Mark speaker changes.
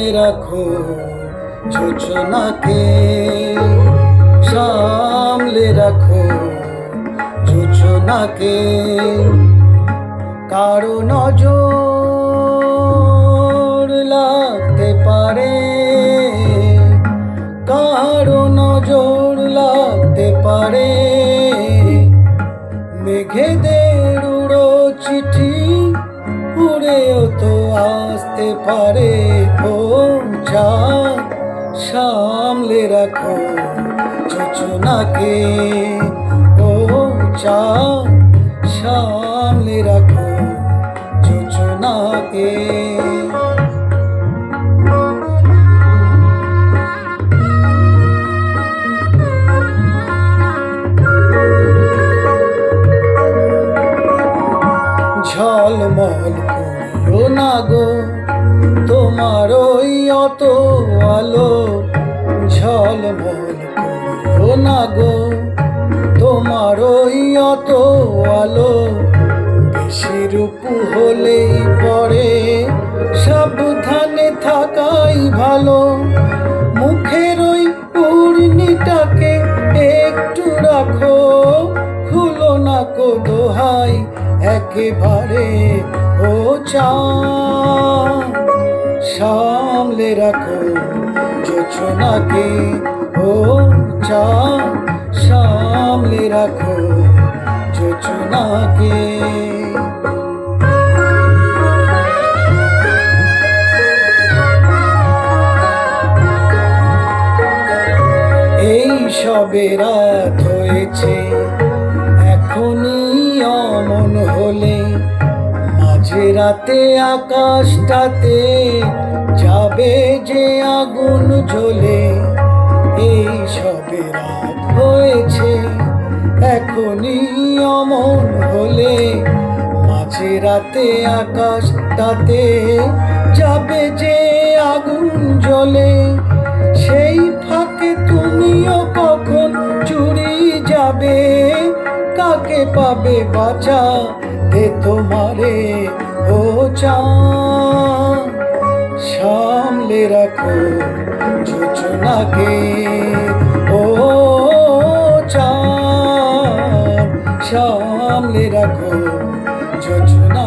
Speaker 1: সামলে রাখো যোজনাকে, সামলে রাখো যোজনাকে। কারো নজর লাগতে পারে, কারো নজর লাগতে পারে। মেঘেদের উড়ো চিঠি উড়েও তো আসতে পারে। ও চাঁদ সামলে রাখো যোজনাকে, ও চাঁদ সামলে রাখো যোজনাকে। ঝলমল করিও না গো তোমার ওই অত আলো, ঝলমল করিও না গো তোমার ওই অত আলো। বেশি রূপ হলেই পরে সাবধানে থাকাই ভালো। মুখের ওই উড়নিটাকে একটু রাখো, খুলো না কো দোহাই একেবারে। ও চাঁদ সামলে রাখো যোজনাকে, ও চাঁদ সামলে রাখো যোজনাকে। এই সবে রাত হয়েছে, এখনই অমন হলে মাঝে রাতে আকাশটাতে যাবে যে আগুন জ্বলে। এই সবে রাত হয়েছে, এখনই অমন হলে মাঝে রাতে আকাশটাতে যাবে যে আগুন জ্বলে। সেই ফাঁকে তুমিও কখন চুরি যাবে, কাকে পাবে বাঁচাতে তোমারে। ও চাঁদ সামলে রাখো যোজনাকে, ও চাঁদ সামলে রাখো যোজনা।